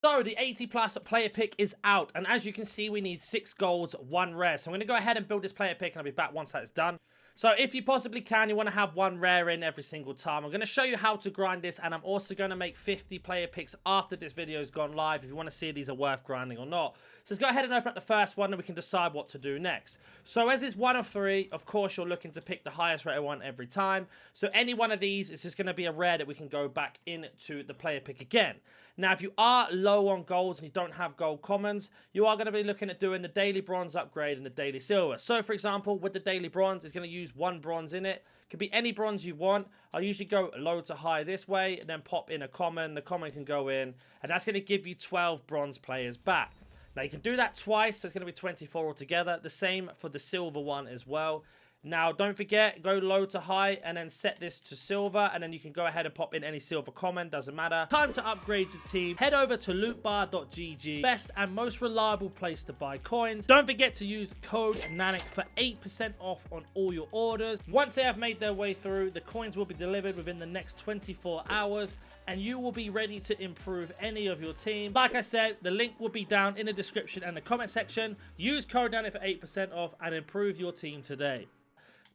So the 80 plus player pick is out, and as you can see, we need 6 golds, 1 rare. So I'm going to go ahead and build this player pick, and I'll be back once that's done. So if you possibly can, you want to have 1 rare in every single time. I'm going to show you how to grind this, and I'm also going to make 50 player picks after this video has gone live if you want to see if these are worth grinding or not. So let's go ahead and open up the first one, and we can decide what to do next. So as it's 1 of 3, of course, you're looking to pick the highest rated one every time. So any one of these is just going to be a rare that we can go back into the player pick again. Now, if you are low on golds and you don't have gold commons, you are going to be looking at doing the daily bronze upgrade and the daily silver. So, for example, with the daily bronze, it's going to use 1 bronze in it. Could be any bronze you want. I usually go low to high this way and then pop in a common. The common can go in, and that's going to give you 12 bronze players back. Now, you can do that twice. There's going to be 24 altogether. The same for the silver one as well. Now, don't forget, go low to high and then set this to silver, and then you can go ahead and pop in any silver common, doesn't matter. Time to upgrade your team. Head over to lootbar.gg, best and most reliable place to buy coins. Don't forget to use code NANIC for 8% off on all your orders. Once they have made their way through, the coins will be delivered within the next 24 hours, and you will be ready to improve any of your team. Like I said, the link will be down in the description and the comment section. Use code NANIC for 8% off and improve your team today.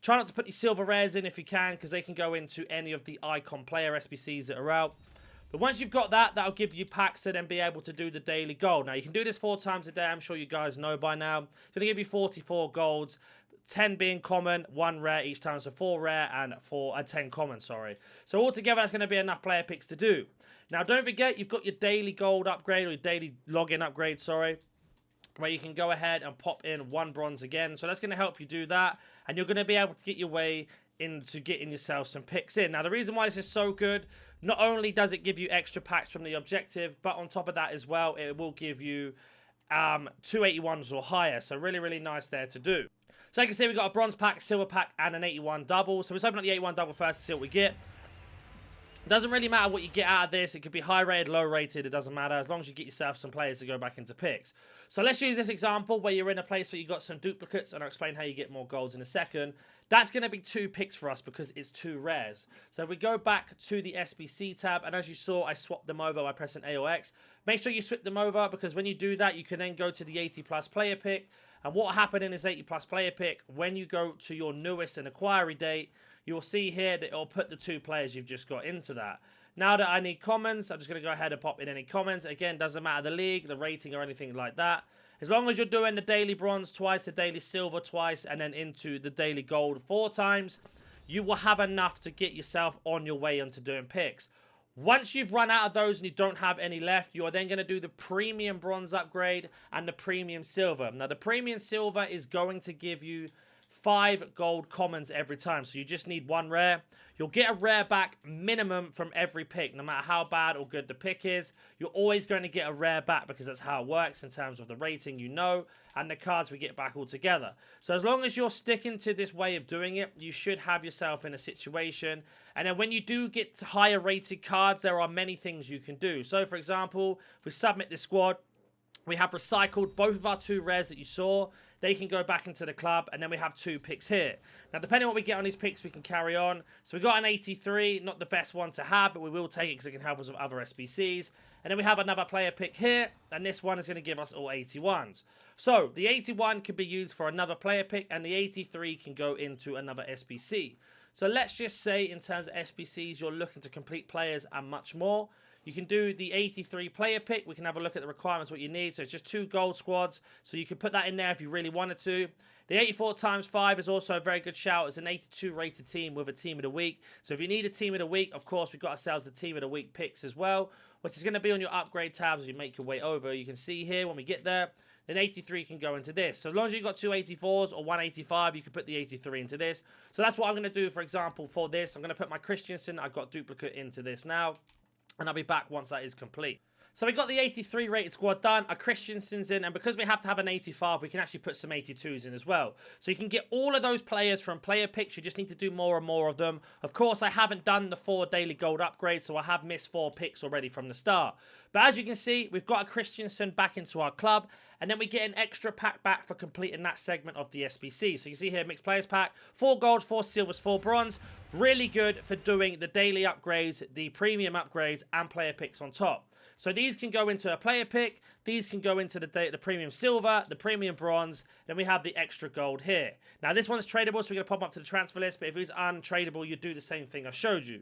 Try not to put your silver rares in if you can, because they can go into any of the icon player SBCs that are out. But once you've got that, that'll give you packs to then be able to do the daily gold. Now, you can do this 4 times a day. I'm sure you guys know by now. It's going to give you 44 golds, 10 being common, 1 rare each time. So 4 rare and 10 common, sorry. So altogether, that's going to be enough player picks to do. Now, don't forget, you've got your daily gold upgrade, or your daily login upgrade, sorry, where you can go ahead and pop in 1 bronze again. So that's going to help you do that, and you're going to be able to get your way into getting yourself some picks in. Now, the reason why this is so good, not only does it give you extra packs from the objective, but on top of that as well, it will give you 281s or higher. So really, really nice there to do. So like I can see, we've got a bronze pack, silver pack, and an 81 double. So let's open up the 81 double first to see what we get. Doesn't really matter what you get out of this. It could be high rated, low rated. It doesn't matter as long as you get yourself some players to go back into picks. So let's use this example where you're in a place where you've got some duplicates, and I'll explain how you get more golds in a second. That's going to be 2 picks for us because it's 2 rares. So if we go back to the SBC tab, and as you saw, I swapped them over by pressing A or X. Make sure you swap them over, because when you do that, you can then go to the 80 plus player pick. And what will happen in this 80 plus player pick, when you go to your newest and acquiry date, you'll see here that it'll put the 2 players you've just got into that. Now that I need commons, I'm just going to go ahead and pop in any commons. Again, doesn't matter the league, the rating, or anything like that. As long as you're doing the daily bronze twice, the daily silver twice, and then into the daily gold 4 times, you will have enough to get yourself on your way into doing picks. Once you've run out of those and you don't have any left, you are then going to do the premium bronze upgrade and the premium silver. Now, the premium silver is going to give you 5 gold commons every time. So you just need 1 rare. You'll get a rare back minimum from every pick. No matter how bad or good the pick is, you're always going to get a rare back, because that's how it works in terms of the rating, you know, and the cards we get back altogether. So as long as you're sticking to this way of doing it, you should have yourself in a situation. And then when you do get higher rated cards, there are many things you can do. So for example, if we submit this squad, we have recycled both of our 2 rares that you saw. They can go back into the club, and then we have 2 picks here. Now, depending on what we get on these picks, we can carry on. So we got an 83, not the best one to have, but we will take it because it can help us with other SBCs. And then we have another player pick here, and this one is going to give us all 81s. So the 81 can be used for another player pick, and the 83 can go into another SBC. So let's just say in terms of SBCs, you're looking to complete players and much more. You can do the 83 player pick. We can have a look at the requirements, what you need. So it's just 2 gold squads. So you can put that in there if you really wanted to. The 84 times 5 is also a very good shout. It's an 82 rated team with a team of the week. So if you need a team of the week, of course, we've got ourselves the team of the week picks as well, which is going to be on your upgrade tabs as you make your way over. You can see here when we get there, then 83 can go into this. So as long as you've got 2 84s or 185, you can put the 83 into this. So that's what I'm going to do, for example, for this. I'm going to put my Christensen. I've got duplicate into this now, and I'll be back once that is complete. So we got the 83 rated squad done, our Christensen's in, and because we have to have an 85, we can actually put some 82s in as well. So you can get all of those players from player picks. You just need to do more and more of them. Of course, I haven't done the 4 daily gold upgrades, so I have missed 4 picks already from the start. But as you can see, we've got a Christensen back into our club, and then we get an extra pack back for completing that segment of the SBC. So you can see here, mixed players pack, 4 gold, 4 silvers, 4 bronze. Really good for doing the daily upgrades, the premium upgrades, and player picks on top. So these can go into a player pick, these can go into the premium silver, the premium bronze, then we have the extra gold here. Now this one's tradable, so we're going to pop up to the transfer list, but if it's untradable, you do the same thing I showed you.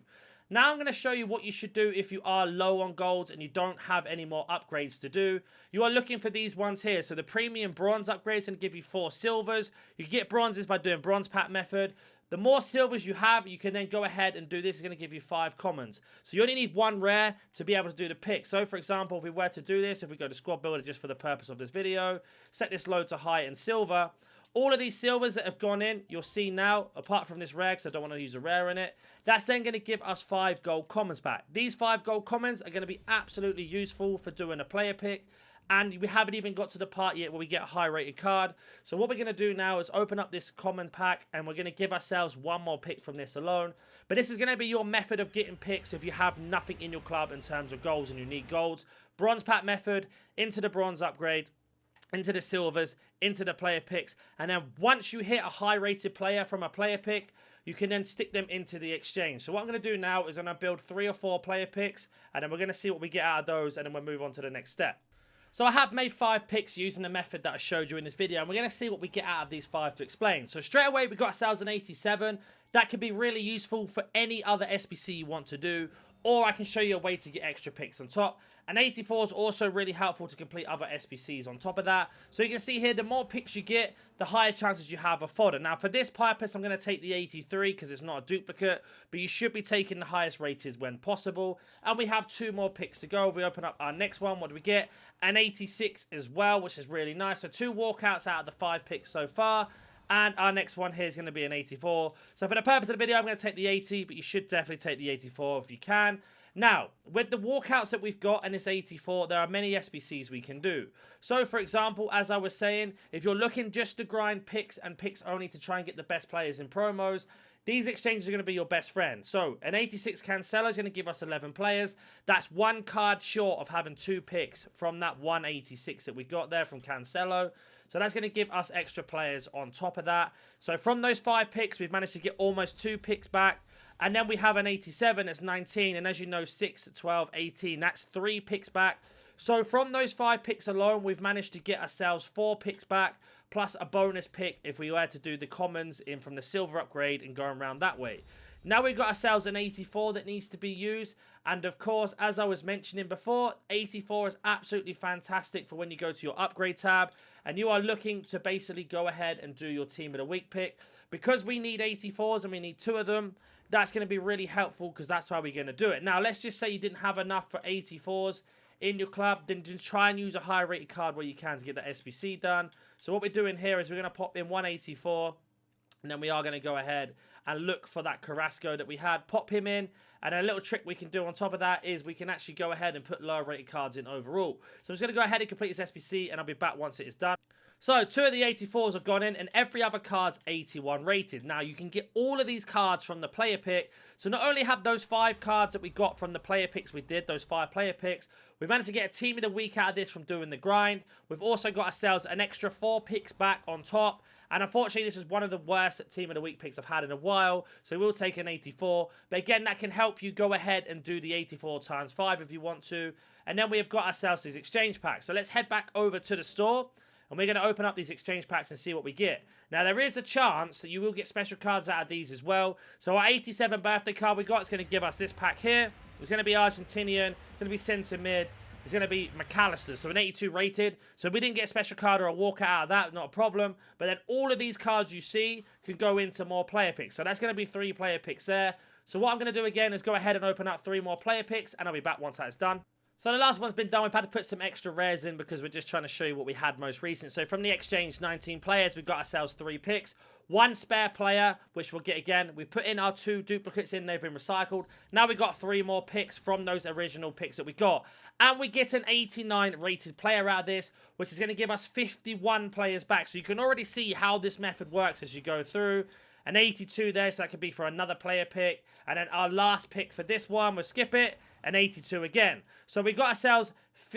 Now I'm going to show you what you should do if you are low on golds and you don't have any more upgrades to do. You are looking for these ones here. So the premium bronze upgrade is going to give you 4 silvers. You can get bronzes by doing bronze pack method. The more silvers you have, you can then go ahead and do this. It's going to give you 5 commons. So you only need 1 rare to be able to do the pick. So for example, if we were to do this, if we go to squad builder just for the purpose of this video, set this load to high and silver. All of these silvers that have gone in, you'll see now, apart from this rare, because I don't want to use a rare in it, that's then going to give us 5 gold commons back. These 5 gold commons are going to be absolutely useful for doing a player pick. And we haven't even got to the part yet where we get a high rated card. So what we're going to do now is open up this common pack and we're going to give ourselves 1 more pick from this alone. But this is going to be your method of getting picks if you have nothing in your club in terms of golds and you need golds. Bronze pack method, into the bronze upgrade, into the silvers, into the player picks. And then once you hit a high rated player from a player pick, you can then stick them into the exchange. So what I'm going to do now is I'm going to build 3 or 4 player picks. And then we're going to see what we get out of those. And then we'll move on to the next step. So I have made 5 picks using the method that I showed you in this video, and we're going to see what we get out of these 5 to explain. So straight away, we got ourselves an 87. That could be really useful for any other SBC you want to do, or I can show you a way to get extra picks on top. An 84 is also really helpful to complete other SBCs on top of that. So you can see here, the more picks you get, the higher chances you have of fodder. Now for this purpose, I'm going to take the 83 because it's not a duplicate, but you should be taking the highest rated when possible. And we have 2 more picks to go. We open up our next one. What do we get? An 86 as well, which is really nice. So 2 walkouts out of the 5 picks so far. And our next one here is going to be an 84. So for the purpose of the video, I'm going to take the 80, but you should definitely take the 84 if you can. Now, with the walkouts that we've got and this 84, there are many SBCs we can do. So, for example, as I was saying, if you're looking just to grind picks and picks only to try and get the best players in promos, these exchanges are going to be your best friend. So, an 86 Cancelo is going to give us 11 players. That's 1 card short of having 2 picks from that 186 that we got there from Cancelo. So that's going to give us extra players on top of that. So from those 5 picks, we've managed to get almost 2 picks back. And then we have an 87, that's 19. And as you know, 6, 12, 18, that's 3 picks back. So from those 5 picks alone, we've managed to get ourselves 4 picks back, plus a bonus pick if we were to do the commons in from the silver upgrade and going around that way. Now we've got ourselves an 84 that needs to be used. And of course, as I was mentioning before, 84 is absolutely fantastic for when you go to your upgrade tab and you are looking to basically go ahead and do your team of the week pick. Because we need 84s and we need 2 of them, that's going to be really helpful because that's how we're going to do it. Now, let's just say you didn't have enough for 84s in your club, then just try and use a high rated card where you can to get the SBC done. So what we're doing here is we're going to pop in 184. And then we are going to go ahead and look for that Carrasco that we had. Pop him in. And a little trick we can do on top of that is we can actually go ahead and put lower rated cards in overall. So I'm just going to go ahead and complete this SBC and I'll be back once it is done. So 2 of the 84s have gone in and every other card's 81 rated. Now you can get all of these cards from the player pick. So not only have those 5 cards that we got from the player picks we did, those 5 player picks, we managed to get a team of the week out of this from doing the grind. We've also got ourselves an extra 4 picks back on top. And unfortunately, this is one of the worst team of the week picks I've had in a while. So we'll take an 84. But again, that can help you go ahead and do the 84 times 5 if you want to. And then we have got ourselves these exchange packs. So let's head back over to the store. And we're going to open up these exchange packs and see what we get. Now, there is a chance that you will get special cards out of these as well. So our 87 birthday card we got is going to give us this pack here. It's going to be Argentinian. It's going to be centre mid. It's going to be McAllister, so an 82 rated. So we didn't get a special card or a walkout out of that, not a problem. But then all of these cards you see can go into more player picks. So that's going to be 3 player picks there. So what I'm going to do again is go ahead and open up 3 more player picks, and I'll be back once that's done. So the last one's been done. We've had to put some extra rares in because we're just trying to show you what we had most recent. So from the exchange 19 players, we've got ourselves 3 picks. 1 spare player, which we'll get again. We put in our 2 duplicates in. They've been recycled. Now we've got 3 more picks from those original picks that we got. And we get an 89 rated player out of this, which is going to give us 51 players back. So you can already see how this method works as you go through. An 82 there, so that could be for another player pick. And then our last pick for this one, we'll skip it. An 82 again. So we got ourselves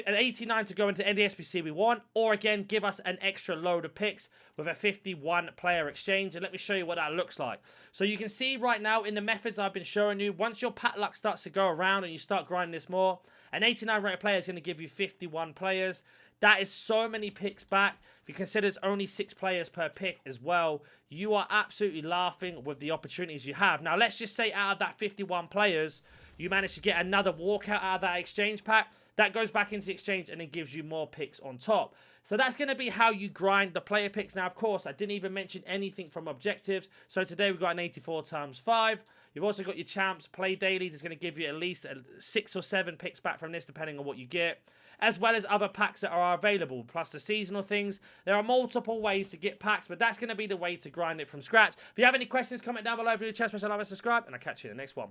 an 89 to go into any SBC we want, or again, give us an extra load of picks with a 51 player exchange. And let me show you what that looks like. So you can see right now in the methods I've been showing you, once your pack luck starts to go around and you start grinding this more, An 89 rated player is going to give you 51 players. That is so many picks back. If you consider it's only 6 players per pick as well, you are absolutely laughing with the opportunities you have. Now, let's just say out of that 51 players, you manage to get another walkout out of that exchange pack. That goes back into the exchange and it gives you more picks on top. So that's going to be how you grind the player picks. Now, of course, I didn't even mention anything from objectives. So today we've got an 84 times 5. You've also got your champs, play daily. That's going to give you at least 6 or 7 picks back from this, depending on what you get, as well as other packs that are available, plus the seasonal things. There are multiple ways to get packs, but that's going to be the way to grind it from scratch. If you have any questions, comment down below. If you're new to the channel, subscribe, and I'll catch you in the next one.